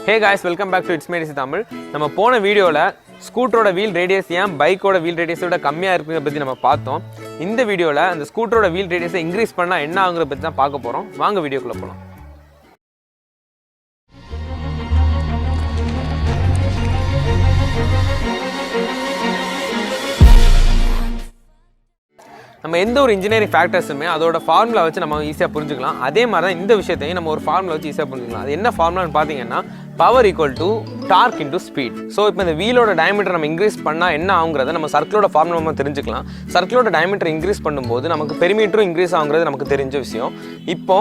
Hey guys, welcome back to It's Made Easy Tamil. நம்ம போன வீடியோல ஸ்கூட்டரோட வீல் ரேடியஸ் ஏன் பைக்கோட வீல் ரேடியஸை விட கம்மியாக இருக்குங்கிறத பற்றி நம்ம பார்த்தோம். இந்த வீடியோவில் அந்த ஸ்கூட்டரோட வீல் ரேடியஸை இன்க்ரீஸ் பண்ணால் என்ன ஆகுங்கிறத பற்றி தான் பார்க்க போகிறோம். வாங்க வீடியோக்குள்ளே போகலாம். நம்ம எந்த ஒரு இன்ஜினியரிங் ஃபேக்டர்ஸுமே அதோட ஃபார்முலா வச்சு நம்ம ஈஸியாக புரிஞ்சுக்கலாம். அதே மாதிரி தான் இந்த விஷயத்தையும் நம்ம ஒரு ஃபார்முலா வச்சு ஈஸியாக புரிஞ்சுக்கலாம். அது என்ன ஃபார்முலான்னு பார்த்தீங்கன்னா power equal to torque into speed. So இப்போ இந்த வீலோட டயமீட்டர் நம்ம இன்க்ரீஸ் பண்ணால் என்ன ஆகுங்கிறத நம்ம சர்க்கிளோட ஃபார்முலா நம்ம தெரிஞ்சுக்கலாம். சர்க்கிளோட டயமீட்டர் இன்க்ரீஸ் பண்ணும்போது நமக்கு பெரிமீட்டரும் இன்க்ரீஸ் ஆகுங்கிறது நமக்கு தெரிஞ்ச விஷயம். இப்போ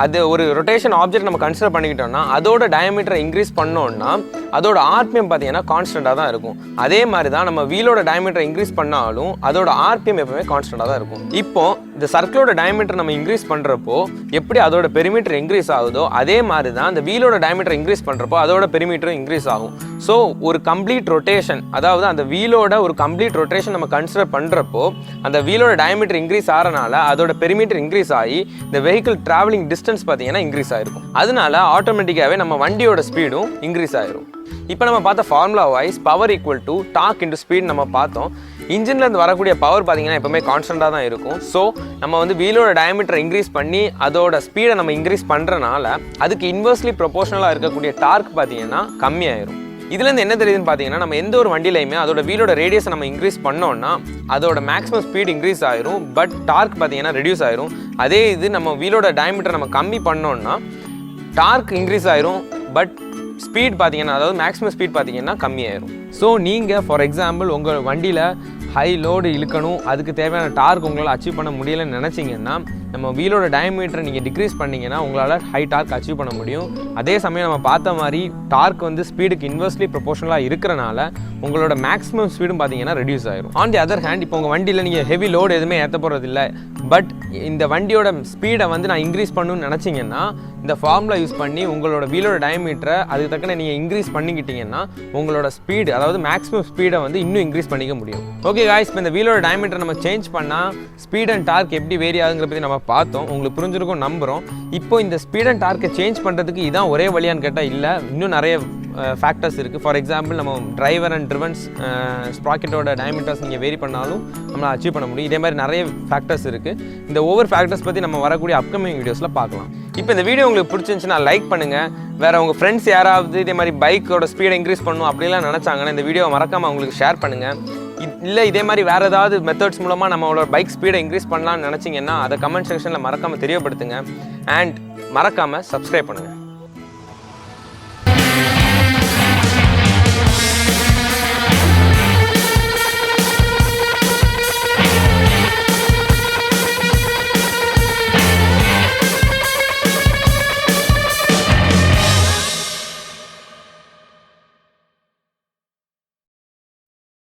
அது ஒரு ரொட்டேஷன் ஆப்ஜெக்ட் நம்ம கன்சிடர் பண்ணிக்கிட்டோம்னா அதோட டயமீட்டரை இன்க்ரீஸ் பண்ணோம்னா அதோட ஆர்பிஎம் பார்த்தீங்கன்னா கான்ஸ்டண்ட்டாக தான் இருக்கும். அதே மாதிரி தான் நம்ம வீலோட டயமீட்டரை இன்க்ரீஸ் பண்ணாலும் அதோட ஆர்பிஎம் எப்பவுமே கான்ஸ்டண்ட்டாக தான் இருக்கும். இப்போ இந்த சர்க்கிளோட டயமீட்டர் நம்ம இன்க்ரீஸ் பண்ணுறப்போ எப்படி அதோட பெரிமீட்டர் இன்க்ரீஸ் ஆகுதோ அதே மாதிரி தான் அந்த வீலோட டயமீட்டர் இன்க்ரீஸ் பண்ணுறப்போ அதோட பெரிமீட்டரும் இன்க்ரீஸ் ஆகும். ஸோ ஒரு கம்ப்ளீட் ரொட்டேஷன், அதாவது அந்த வீலோட ஒரு கம்ப்ளீட் ரொட்டேஷன் நம்ம கன்சிடர் பண்ணுறப்போ அந்த வீலோட டயமீட்டர் இன்க்ரீஸ் ஆகிறனால அதோட பெரிமீட்டர் இன்க்ரீஸ் ஆகி இந்த வெஹிக்கிள் டிராவலிங் டிஸ்டன்ஸ் பார்த்தீங்கன்னா இன்க்ரீஸ் ஆகிருக்கும். அதனால ஆட்டோமேட்டிக்காகவே நம்ம வண்டியோட ஸ்பீடும் இன்க்ரீஸ் ஆகிரும். இப்போ நம்ம பார்த்த formula wise power equal to torque into speed நம்ம பார்த்தோம். இன்ஜின்லேருந்து வரக்கூடிய பவர் பார்த்தீங்கன்னா எப்பவுமே கான்ஸ்டண்ட்டாக தான் இருக்கும். ஸோ நம்ம வந்து வீலோட டயமீட்டரை இன்க்ரீஸ் பண்ணி அதோட ஸ்பீடை நம்ம இன்க்ரீஸ் பண்ணுறனால அதுக்கு இன்வெர்ஸ்லி ப்ரொபோஷனலாக இருக்கக்கூடிய டார்க் பார்த்தீங்கன்னா கம்மியாயிரும். இதுலேருந்து என்ன தெரியுதுன்னு பார்த்தீங்கன்னா நம்ம எந்த ஒரு வண்டியிலையுமே அதோட வீலோட ரேடியஸை நம்ம இன்க்ரீஸ் பண்ணோம்னா அதோட மேக்ஸிமம் ஸ்பீட் இன்க்ரீஸ் ஆயிரும், பட் டார்க் பார்த்தீங்கன்னா ரெடியூஸ் ஆயிரும். அதே இது நம்ம வீலோட டயமீட்டரை நம்ம கம்மி பண்ணோம்னா டார்க் இன்க்ரீஸ் ஆயிரும், பட் ஸ்பீட் பார்த்தீங்கன்னா அதாவது மேக்ஸிமம் ஸ்பீட் பார்த்தீங்கன்னா கம்மியாயிரும். ஸோ நீங்கள் ஃபார் எக்ஸாம்பிள் உங்கள் வண்டியில் ஹை லோடு இழுக்கணும், அதுக்கு தேவையான டார்க் உங்களால் அச்சீவ் பண்ண முடியலைன்னு நினச்சிங்கன்னா நம்ம வீலோட டயமீட்டரை நீங்கள் டிக்ரீஸ் பண்ணிங்கன்னா உங்களால் ஹை டார்க் அச்சீவ் பண்ண முடியும். அதே சமயம் நம்ம பார்த்த மாதிரி டார்க் வந்து ஸ்பீடுக்கு இன்வெர்ஸ்லி ப்ரொபோஷனலாக இருக்கிறனால உங்களோட மேக்ஸிமம் ஸ்பீடும் பார்த்தீங்கன்னா ரெடியூஸ் ஆயிரும். ஆன் தி அதர் ஹேண்ட் இப்போ உங்கள் வண்டியில் நீங்கள் ஹெவி லோடு எதுவுமே ஏற்ற போகிறது இல்லை, பட் இந்த வண்டியோட ஸ்பீடை வந்து நான் இன்க்ரீஸ் பண்ணணும்னு நினச்சிங்கன்னா இந்த ஃபார்முலா யூஸ் பண்ணி உங்களோட வீலோட டயமீட்டரை அதுக்கு தக்கன நீங்கள் இன்க்ரீஸ் பண்ணிக்கிட்டீங்கன்னா உங்களோட ஸ்பீடு அதாவது மேக்ஸிமம் ஸ்பீடை வந்து இன்னும் இன்க்ரீஸ் பண்ணிக்க முடியும். ஓகே காய்ஸ், இப்போ இந்த வீலோட டயமீட்டர் நம்ம சேஞ்ச் பண்ணால் ஸ்பீட் அண்ட் டார்க் எப்படி வேரி ஆகுங்கிற பற்றி நம்ம பார்த்தோம். உங்களுக்கு புரிஞ்சிருக்கும் நம்புகிறோம். இப்போ இந்த ஸ்பீட் அண்ட் டார்க்கை சேஞ்ச் பண்ணுறதுக்கு இதான் ஒரே வழியான்னு கேட்டால் இல்லை, இன்னும் நிறைய ஃபேக்டர்ஸ் இருக்குது. ஃபார் எக்ஸாம்பிள் நம்ம டிரைவர் அண்ட் ட்ரிவன்ஸ் ஸ்ப்ராக்கெட்டோட டயமீட்டர்ஸ் நீங்கள் வேரி பண்ணாலும் நம்மளால் அச்சீவ் பண்ண முடியும். இதே மாதிரி நிறைய ஃபேக்டர்ஸ் இருக்குது. இந்த ஒவ்வொரு ஃபேக்டர்ஸ் பற்றி நம்ம வரக்கூடிய அப்கமிங் வீடியோஸில் பார்க்கலாம். இப்போ இந்த வீடியோ உங்களுக்கு பிடிச்சிருந்துச்சுன்னா லைக் பண்ணுங்கள். வேறு உங்கள் ஃப்ரெண்ட்ஸ் யாராவது இதே மாதிரி பைக்கோட ஸ்பீடை இன்க்ரீஸ் பண்ணணும் அப்படிலாம் நினச்சாங்கன்னா இந்த வீடியோவை மறக்காமல் அவங்களுக்கு ஷேர் பண்ணுங்கள். இல்லை இதே மாதிரி வேறு ஏதாவது மெத்தட்ஸ் மூலமாக நம்மளோட பைக் ஸ்பீடை இன்க்ரீஸ் பண்ணலாம்னு நினச்சிங்கன்னா அதை கமெண்ட் செக்ஷனில் மறக்காமல் தெரியப்படுத்துங்க. அண்ட் மறக்காமல் சப்ஸ்கிரைப் பண்ணுங்கள்.